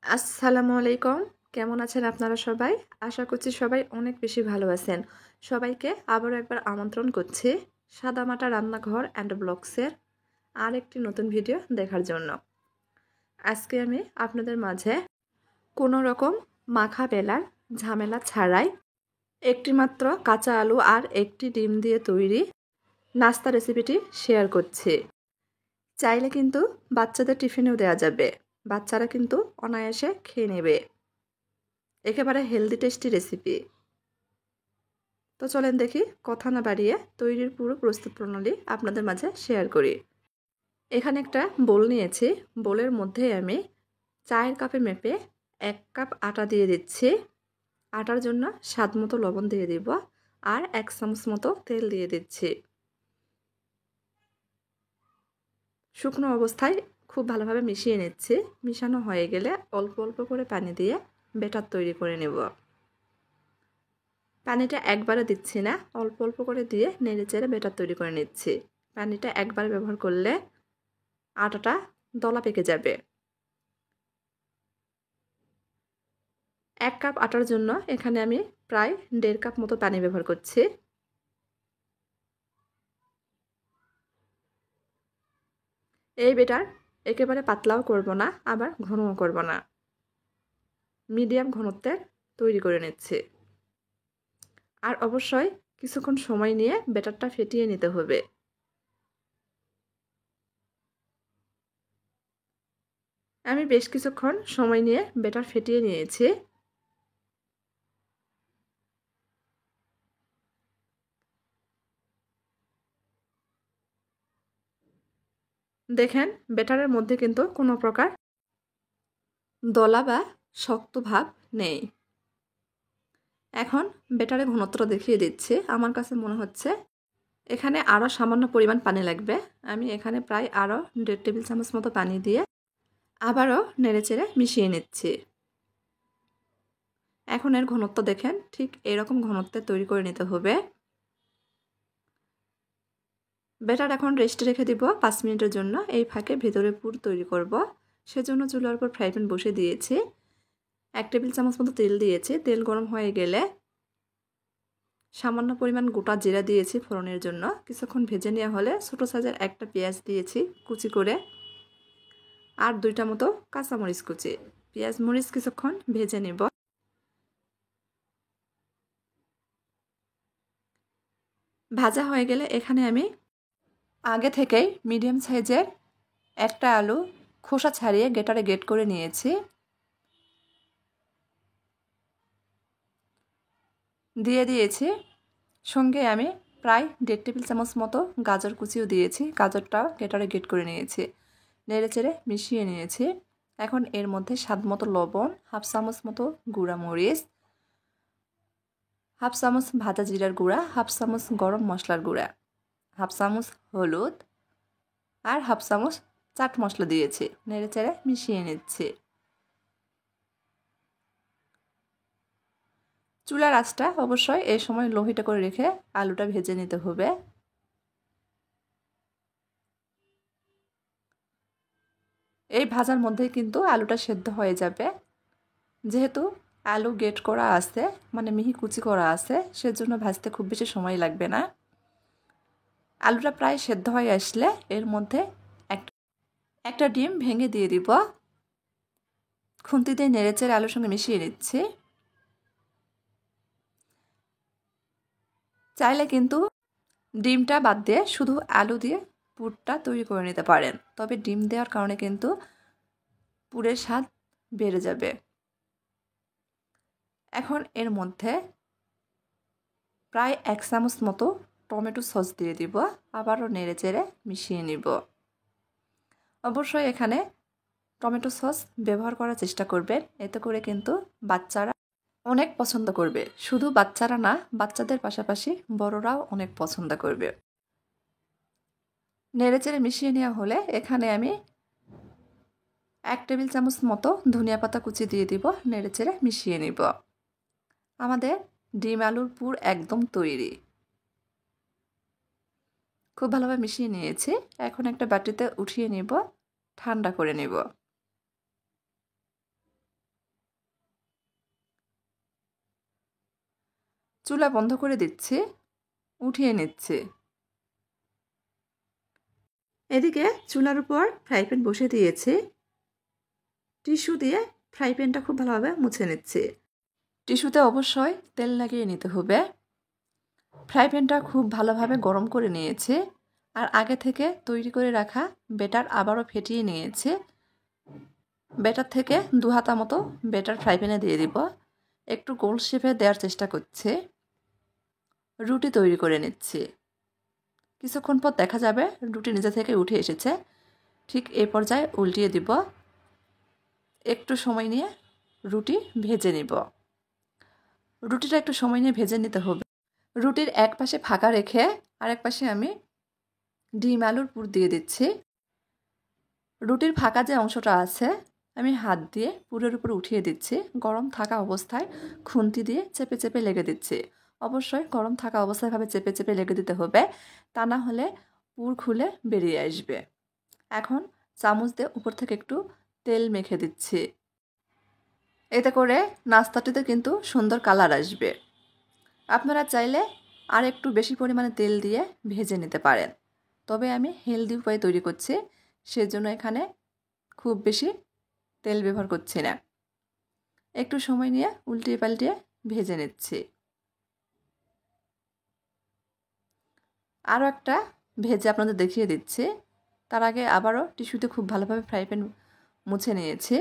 আসসালামু আলাইকুম। কেমন আছেন আপনারা সবাই? আশা করছি সবাই অনেক বেশি ভালো আছেন। সবাইকে আবারও একবার আমন্ত্রণ করছি সাদামাটা রান্নাঘর অ্যান্ড ব্লগসের আরেকটি নতুন ভিডিও দেখার জন্য। আজকে আমি আপনাদের মাঝে কোনো রকম মাখা বেলার ঝামেলা ছাড়াই একটি মাত্র কাঁচা আলু আর একটি ডিম দিয়ে তৈরি নাস্তা রেসিপিটি শেয়ার করছি। চাইলে কিন্তু বাচ্চাদের টিফিনেও দেওয়া যাবে। বাচ্চারা কিন্তু অনায়াসে খেয়ে নেবে। একেবারে হেলদি টেস্টি রেসিপি। তো চলেন দেখি কথা না বাড়িয়ে তৈরির পুরো প্রস্তুত প্রণালী আপনাদের মাঝে শেয়ার করি। এখানে একটা বোল নিয়েছি। বোলের মধ্যে আমি চায়ের কাপে মেপে 1 কাপ আটা দিয়ে দিচ্ছি। আটার জন্য স্বাদ মতো লবণ দিয়ে দিব আর 1 চামচ মতো তেল দিয়ে দিচ্ছি। শুকনো অবস্থায় খুব ভালোভাবে মিশিয়ে নিচ্ছি। মিশানো হয়ে গেলে অল্প অল্প করে পানি দিয়ে ব্যাটার তৈরি করে নেব। পানিটা একবারে দিচ্ছি না, অল্প অল্প করে দিয়ে নেড়েচেড়ে ব্যাটার তৈরি করে নিচ্ছি। পানিটা একবার ব্যবহার করলে আটাটা দলা পেকে যাবে। 1 কাপ আটার জন্য এখানে আমি প্রায় 1.5 কাপ মতো পানি ব্যবহার করছি। এই ব্যাটার একেবারে পাতলাও করব না, আবার ঘনও করব না, মিডিয়াম ঘনত্বের তৈরি করে নিচ্ছি। আর অবশ্যই কিছুক্ষণ সময় নিয়ে ব্যাটারটা ফেটিয়ে নিতে হবে। আমি বেশ কিছুক্ষণ সময় নিয়ে ব্যাটার ফেটিয়ে নিয়েছি। দেখেন ব্যাটারের মধ্যে কিন্তু কোনো প্রকার দলা বা শক্ত ভাব নেই। এখন ব্যাটারের ঘনত্বটা দেখিয়ে দিচ্ছি। আমার কাছে মনে হচ্ছে এখানে আরও সামান্য পরিমাণ পানি লাগবে। আমি এখানে প্রায় আরও 1.5 টেবিল চামচ মতো পানি দিয়ে আবারও নেড়েচেড়ে মিশিয়ে নিচ্ছি। এখন এর ঘনত্ব দেখেন, ঠিক এরকম ঘনত্বে তৈরি করে নিতে হবে। ব্যাটার এখন রেস্টে রেখে দিব 5 মিনিটের জন্য। এই ফাঁকে ভেতরে পুর তৈরি করব। সেজন্য চুলার উপর ফ্রাই প্যান বসে দিয়েছি। 1 টেবিল চামচ মতো তেল দিয়েছি। তেল গরম হয়ে গেলে সামান্য পরিমাণ গোটা জিরা দিয়েছি ফোড়নের জন্য। কিছুক্ষণ ভেজে নেওয়া হলে ছোটো সাইজের একটা পেঁয়াজ দিয়েছি কুচি করে, আর 2টা মতো কাঁচামরিচ কুচি। পেঁয়াজ মরিচ কিছুক্ষণ ভেজে নেব। ভাজা হয়ে গেলে এখানে আমি আগে থেকেই মিডিয়াম সাইজের একটা আলু খোসা ছাড়িয়ে গ্রেটারে গ্রেট করে নিয়েছি। দিয়ে দিয়েছি। সঙ্গে আমি প্রায় 1.5 টেবিল চামচ মতো গাজর কুচিও দিয়েছি। গাজরটা গ্রেটারে গ্রেট করে নিয়েছি। নেড়েচেড়ে মিশিয়ে নিয়েছি। এখন এর মধ্যে স্বাদ মতো লবণ, 1/2 চামচ মতো গুঁড়া মরিচ, 1/2 চামচ ভাজা জিরার গুঁড়া, 1/2 চামচ গরম মশলার গুঁড়া, 1/2 চামচ হলুদ আর 1/2 চামচ চাট মশলা দিয়েছি। নেড়েচেড়ে মিশিয়ে নিচ্ছি। চুলার আঁচটা অবশ্যই এই সময় লো হিটে করে রেখে আলুটা ভেজে নিতে হবে। এই ভাজার মধ্যেই কিন্তু আলুটা সেদ্ধ হয়ে যাবে। যেহেতু আলু গ্রেট করা আছে, মানে মিহি কুচি করা আছে, সেজন্য ভাজতে খুব বেশি সময় লাগবে না। আলুটা প্রায় সেদ্ধ হয়ে আসলে এর মধ্যে একটা ডিম ভেঙে দিয়ে দিব। খুন্তি দিয়ে নেড়েচেড়ে আলুর সঙ্গে মিশিয়ে নিচ্ছি। চাইলে কিন্তু ডিমটা বাদ দিয়ে শুধু আলু দিয়ে পুরটা তৈরি করে নিতে পারেন। তবে ডিম দেওয়ার কারণে কিন্তু পুরের স্বাদ বেড়ে যাবে। এখন এর মধ্যে প্রায় 1 চামচ মতো টমেটো সস দিয়ে দিব। আবারও নেড়েচেড়ে মিশিয়ে নিব। অবশ্যই এখানে টমেটো সস ব্যবহার করার চেষ্টা করবেন। এতে করে কিন্তু বাচ্চারা অনেক পছন্দ করবে। শুধু বাচ্চারা না, বাচ্চাদের পাশাপাশি বড়রাও অনেক পছন্দ করবে। নেড়েচেড়ে মিশিয়ে নেওয়া হলে এখানে আমি 1 টেবিল চামচ মতো ধনিয়া পাতা কুচি দিয়ে দিব। নেড়েচেড়ে মিশিয়ে নিব। আমাদের ডিম আলুর পুর একদম তৈরি। খুব ভালোভাবে মিশিয়ে নিয়েছি। এখন একটা বাটিতে উঠিয়ে নেব, ঠান্ডা করে নেব। চুলা বন্ধ করে দিচ্ছি, উঠিয়ে নিচ্ছি। এদিকে চুলার উপর ফ্রাই প্যান বসিয়ে দিয়েছি। টিস্যু দিয়ে ফ্রাই প্যানটা খুব ভালোভাবে মুছে নিচ্ছি। টিস্যুতে অবশ্যই তেল লাগিয়ে নিতে হবে। ফ্রাই প্যানটা খুব ভালোভাবে গরম করে নিয়েছি আর আগে থেকে তৈরি করে রাখা ব্যাটার আবারও ফেটিয়ে নিয়েছি। ব্যাটার থেকে 2 হাতা মতো ব্যাটার ফ্রাই প্যানে দিয়ে দিব। একটু গোল শেপে দেওয়ার চেষ্টা করছি। রুটি তৈরি করে নিচ্ছি। কিছুক্ষণ পর দেখা যাবে রুটি নিজে থেকে উঠে এসেছে। ঠিক এই পর্যায়ে উল্টিয়ে দিব। একটু সময় নিয়ে রুটি ভেজে নিব। রুটিটা একটু সময় নিয়ে ভেজে নিতে হবে। রুটির এক পাশে ফাঁকা রেখে আরেক পাশে আমি ডিম আলুর পুর দিয়ে দিচ্ছি। রুটির ফাঁকা যে অংশটা আছে আমি হাত দিয়ে পুরের উপর উঠিয়ে দিচ্ছি। গরম থাকা অবস্থায় খুন্তি দিয়ে চেপে চেপে লেগে দিচ্ছি। অবশ্যই গরম থাকা অবস্থায় ভাবে চেপে চেপে লেগে দিতে হবে, তা না হলে পুর খুলে বেরিয়ে আসবে। এখন চামচ দিয়ে উপর থেকে একটু তেল মেখে দিচ্ছি। এতে করে নাস্তাটিতে কিন্তু সুন্দর কালার আসবে। আপনারা চাইলে আর একটু বেশি পরিমাণে তেল দিয়ে ভেজে নিতে পারেন, তবে আমি হেলদি উপায়ে তৈরি করছি, সেজন্য এখানে খুব বেশি তেল ব্যবহার করছি না। একটু সময় নিয়ে উল্টিয়ে পাল্টিয়ে ভেজে নিচ্ছি। আরও একটা ভেজে আপনাদের দেখিয়ে দিচ্ছি। তার আগে আবারও টিস্যুতে খুব ভালোভাবে ফ্রাই প্যান মুছে নিয়েছি।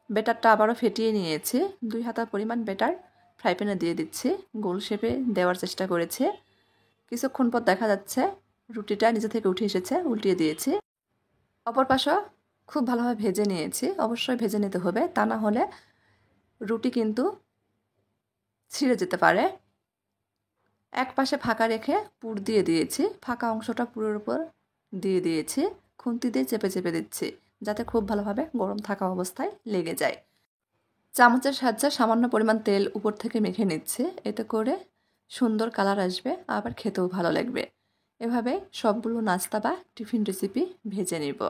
ব্যাটারটা আবারও ফেটিয়ে নিয়েছি। 2 হাতা পরিমাণ ব্যাটার ফ্রাই প্যানে দিয়ে দিচ্ছি। গোল শেপে দেওয়ার চেষ্টা করেছি। কিছুক্ষণ পর দেখা যাচ্ছে রুটিটা নিচে থেকে উঠে এসেছে, উল্টিয়ে দিয়েছি। অপর পাশও খুব ভালোভাবে ভেজে নিয়েছি। অবশ্যই ভেজে নিতে হবে, তা না হলে রুটি কিন্তু ছিঁড়ে যেতে পারে। এক পাশে ফাঁকা রেখে পুর দিয়ে দিয়েছি। ফাঁকা অংশটা পুরের উপর দিয়ে দিয়েছি। খুন্তি দিয়ে চেপে চেপে দিচ্ছি যাতে খুব ভালোভাবে গরম থাকা অবস্থায় লেগে যায়। চামচের সাহায্যে সামান্য পরিমাণ তেল উপর থেকে মেখে নিচ্ছে। এতে করে সুন্দর কালার আসবে, আবার খেতেও ভালো লাগবে। এভাবে সবগুলো নাস্তা বা টিফিন রেসিপি ভেজে নিব।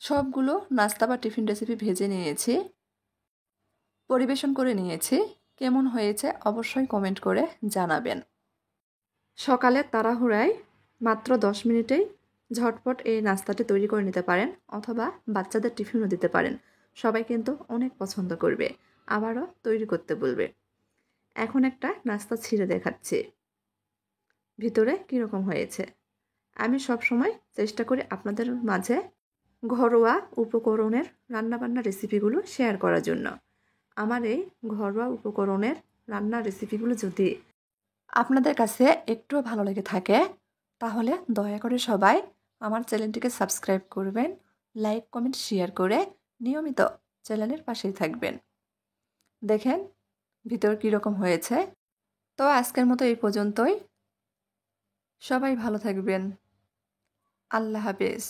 সবগুলো নাস্তা বা টিফিন রেসিপি ভেজে নিয়েছি, পরিবেশন করে নিয়েছি। কেমন হয়েছে অবশ্যই কমেন্ট করে জানাবেন। সকালে তাড়াহুড়ায় মাত্র 10 মিনিটেই ঝটপট এই নাস্তাটি তৈরি করে নিতে পারেন, অথবা বাচ্চাদের টিফিনও দিতে পারেন। সবাই কিন্তু অনেক পছন্দ করবে, আবারও তৈরি করতে বলবে। এখন একটা নাস্তা ছিঁড়ে দেখাচ্ছি ভিতরে কীরকম হয়েছে। আমি সবসময় চেষ্টা করি আপনাদের মাঝে ঘরোয়া উপকরণের রান্নাবান্না রেসিপিগুলো শেয়ার করার জন্য। আমার এই ঘরোয়া উপকরণের রান্নার রেসিপিগুলো যদি আপনাদের কাছে একটুও ভালো লেগে থাকে, তাহলে দয়া করে সবাই আমার চ্যানেলটিকে সাবস্ক্রাইব করবেন, লাইক কমেন্ট শেয়ার করে নিয়মিত চ্যানেলের পাশেই থাকবেন। দেখেন ভিতর কীরকম হয়েছে। তো আজকের মতো এই পর্যন্তই। সবাই ভালো থাকবেন। আল্লাহ হাফেজ।